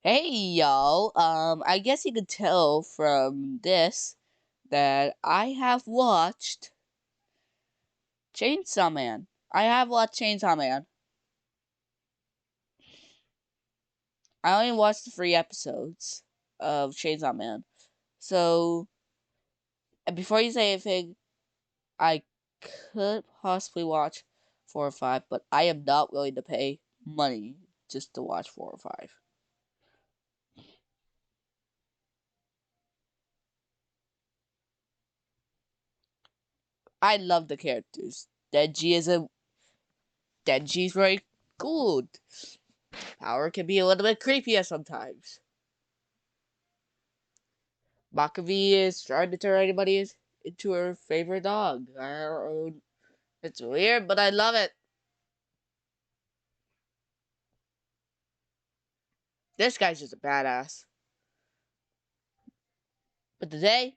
Hey y'all, I guess you could tell from this that I have watched Chainsaw Man. I have watched Chainsaw Man. I only watched the 3 episodes of Chainsaw Man. So, before you say anything, I could possibly watch 4 or 5, but I am not willing to pay money just to watch 4 or 5. I love the characters. Denji's very cool. Power can be a little bit creepier sometimes. Makavi is trying to turn anybody into her favorite dog. It's weird, but I love it. This guy's just a badass. But today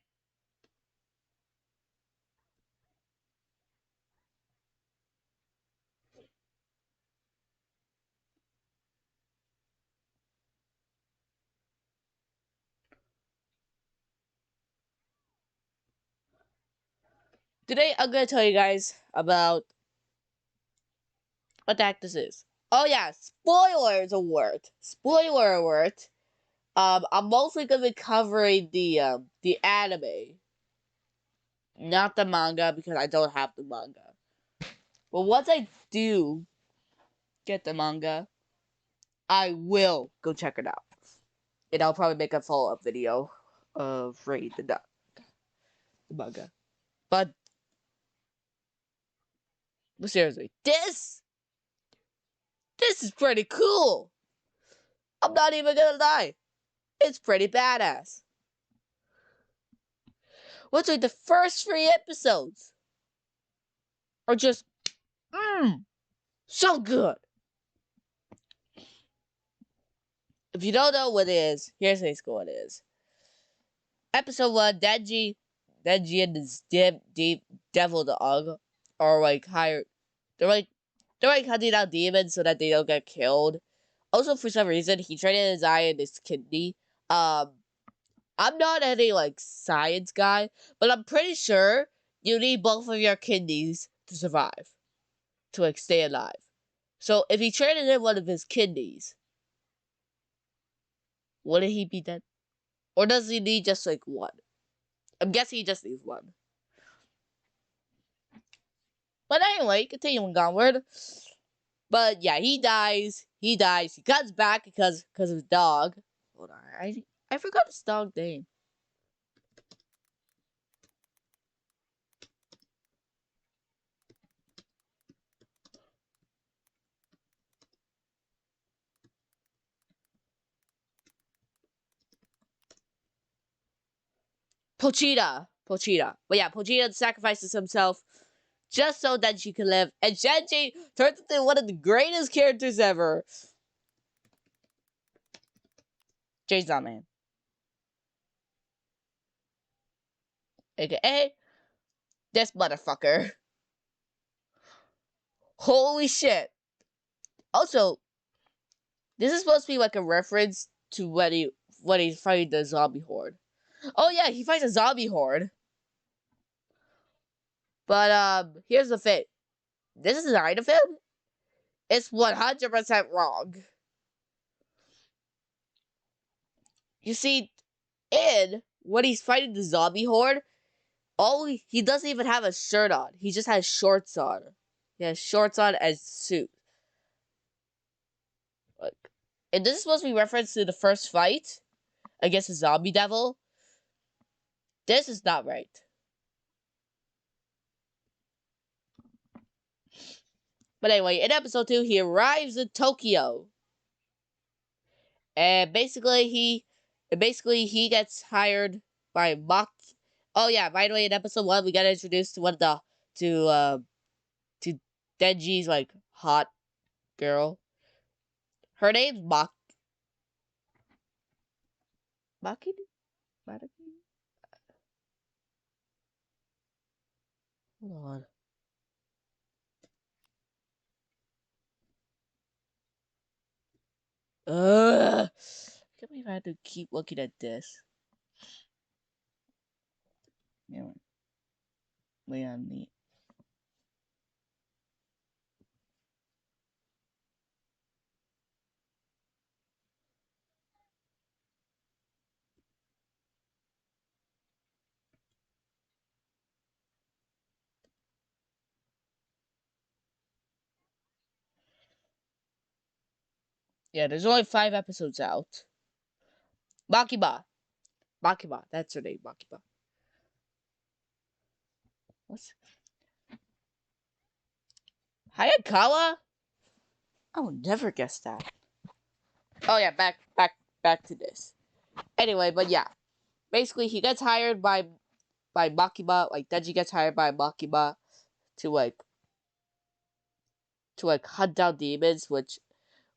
I'm gonna tell you guys about what the heck this is. Oh yeah, spoilers alert! Spoiler alert! I'm mostly gonna be covering the anime, not the manga because I don't have the manga. But once I do get the manga, I will go check it out. And I'll probably make a follow-up video of Raid the manga. But seriously, this is pretty cool. I'm not even gonna lie. It's pretty badass. What's like the first 3 episodes are just so good. If you don't know what it is, here's basically what it is. Episode 1, Denji and his deep devil dog are like hired. They're like they're like hunting out demons so that they don't get killed. Also, for some reason, he traded his eye and his kidney. Um, I'm not any like science guy, but I'm pretty sure you need both of your kidneys to survive, to like stay alive. So if he traded in one of his kidneys, wouldn't he be dead? Or does he need just like one? I'm guessing he just needs one. But anyway, continuing onward. But yeah, he dies. He dies. He comes back because of his dog. Hold on, I forgot his dog name. Pochita. But yeah, Pochita sacrifices himself just so that she can live. And Shenji turns into one of the greatest characters ever. Chainsaw Man. AKA this motherfucker. Holy shit. Also, this is supposed to be like a reference to when he's fighting the zombie horde. Oh yeah, he fights a zombie horde. But here's the thing. This design of him is 100% wrong. You see, in when he's fighting the zombie horde, he doesn't even have a shirt on. He just has shorts on. He has shorts on and suit. Like, and this is supposed to be reference to the first fight against the zombie devil. This is not right. But anyway, in episode 2, he arrives in Tokyo. And basically he gets hired by Mach. Oh yeah, by the way, in episode 1 we got introduced to one of the to Denji's like hot girl. Her name's Maki. Hold on. Ugh. if I had to keep looking at this? Yeah, wait on me. Yeah, there's only 5 episodes out. Makiba. Makiba. That's her name, Makiba. What's Hayakawa? I would never guess that. Oh yeah, back to this. Anyway, but yeah. Basically he gets hired by Makiba, like Denji gets hired by Makiba to hunt down demons, which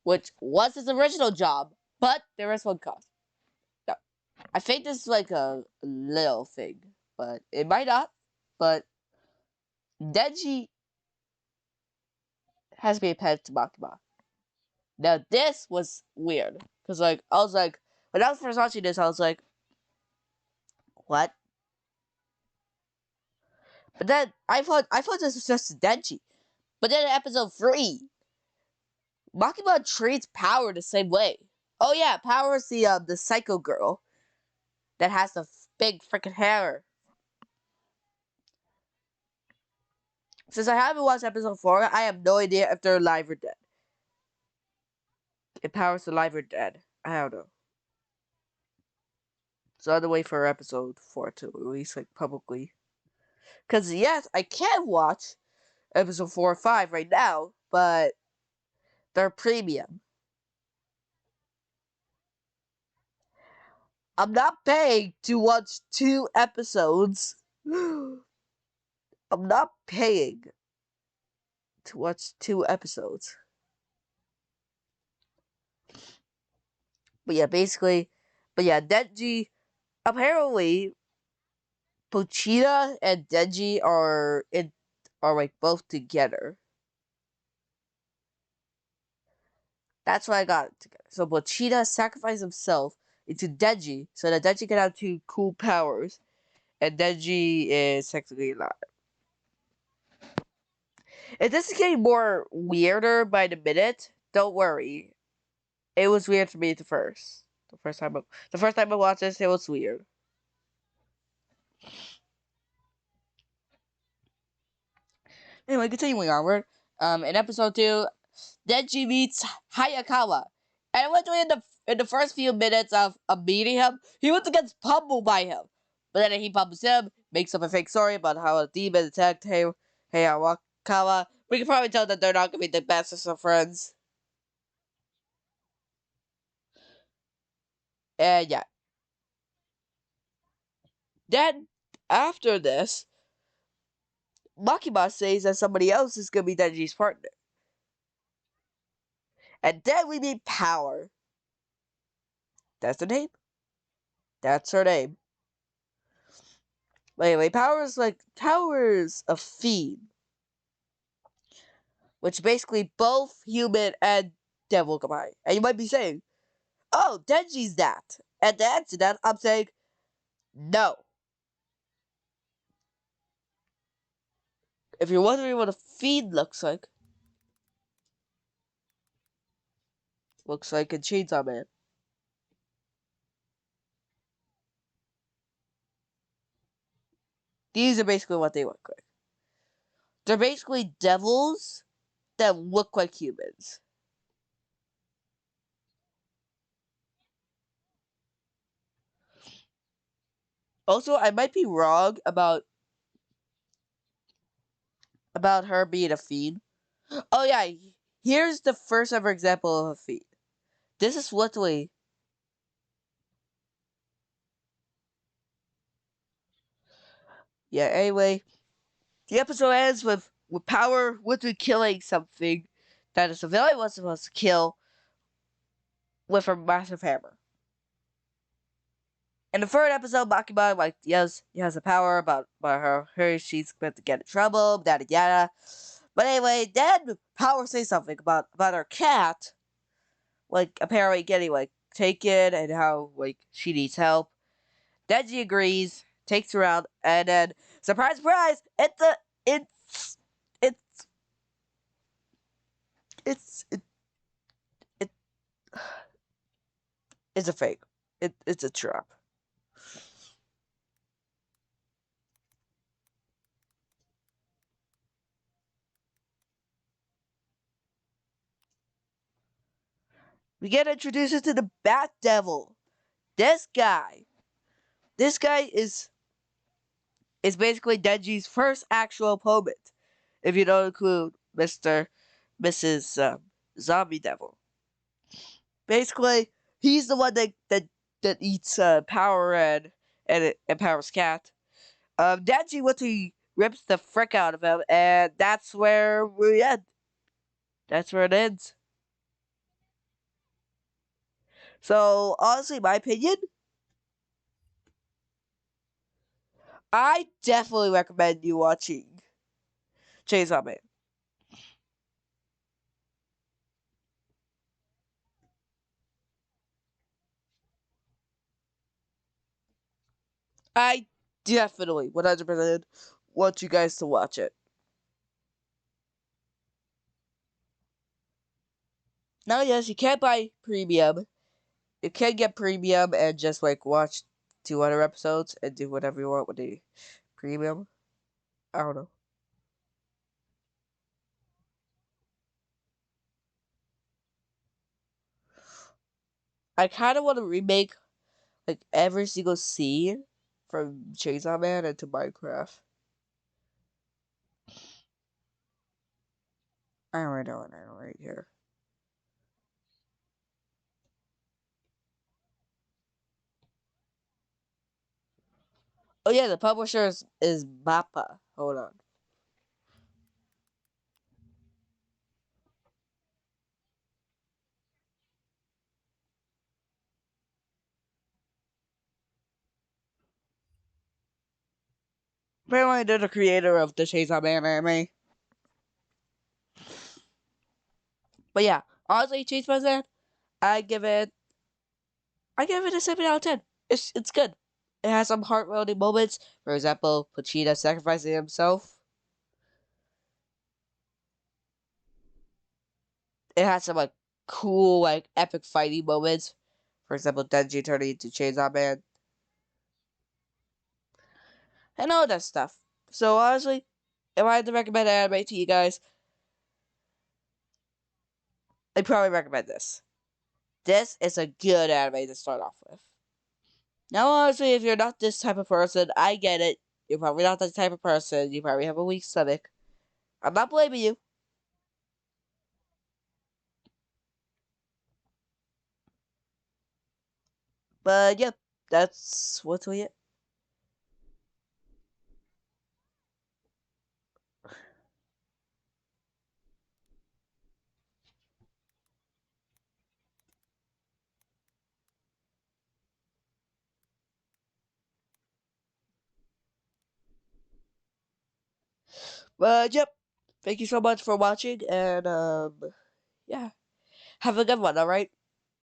was his original job, but there is one cost. No, I think this is like a little thing, but it might not. But Denji has been pet to Makiba. Now this was weird because I was like when I was first watching this I was like, what? But then I thought this was just Denji. But then in episode 3, Makima treats Power the same way. Oh yeah, Power is the psycho girl that has the big freaking hair. Since I haven't watched episode 4, I have no idea if they're alive or dead. If Power's alive or dead, I don't know. So I have to wait for episode 4 to release like publicly. Cause yes, I can watch episode 4 or 5 right now, but they're premium. I'm not paying to watch 2 episodes. I'm not paying to watch 2 episodes. But yeah, Denji, apparently, Pochita and Denji are like both together. That's why I got it together. So Pochita sacrificed himself into Denji so that Denji can have 2 cool powers, and Denji is technically alive. If this is getting more weirder by the minute, don't worry. It was weird for me at first. The first time I watched this, it was weird. Anyway, continuing onward. In episode 2, Denji meets Hayakawa. And literally in the first few minutes of meeting him, he went to get pummeled by him. But then he pummels him, makes up a fake story about how a demon attacked Hayakawa. We can probably tell that they're not gonna be the bestest of friends. And yeah. Then after this, Makima says that somebody else is gonna be Denji's partner. And then we meet Power. That's the name? That's her name. But anyway, Power's a fiend. Which basically both human and devil combine. And you might be saying, oh, Denji's that. And to answer that, I'm saying, no. If you're wondering what a fiend looks like in Chainsaw Man. These are basically what they look like. They're basically devils that look like humans. Also, I might be wrong about her being a fiend. Oh yeah, here's the first ever example of a fiend. This is literally anyway, the episode ends with Power literally killing something that a civilian was supposed to kill with her massive hammer. In the third episode, Makima, like, yes, he has the power about her she's going to get in trouble, yada yada. But anyway, then Power says something about her cat, like, apparently getting, like, taken and how like she needs help. Denji agrees, takes her out, and then surprise, surprise! It's it's it, it it's a fake. It's a trap. We get introduced to the Bat Devil. This guy, this guy is basically Denji's first actual opponent, if you don't include Mrs. Zombie Devil. Basically, he's the one that eats Power and Power's cat. Denji went to rips the frick out of him, and that's where we end. That's where it ends. So honestly, my opinion, I definitely recommend you watching Chainsaw Man. I definitely 100% want you guys to watch it. Now, yes, you can't buy premium. You can get premium and just like watch 200 episodes and do whatever you want with the premium. I don't know. I kind of want to remake like every single scene from Chainsaw Man into Minecraft. I already know it right here. Oh yeah, the publisher is Mappa. Hold on. Apparently, they're the creator of the Chainsaw Man anime. But yeah, honestly, Chainsaw Man, I give it, I give it a 7 out of 10. It's good. It has some heart-wrenching moments. For example, Pochita sacrificing himself. It has some like cool, like epic fighting moments. For example, Denji turning into Chainsaw Man and all that stuff. So honestly, if I had to recommend an anime to you guys, I'd probably recommend this. This is a good anime to start off with. Now, honestly, if you're not this type of person, I get it. You're probably not that type of person. You probably have a weak stomach. I'm not blaming you. But yep, that's what's we it. But yep, thank you so much for watching, and yeah, have a good one. All right.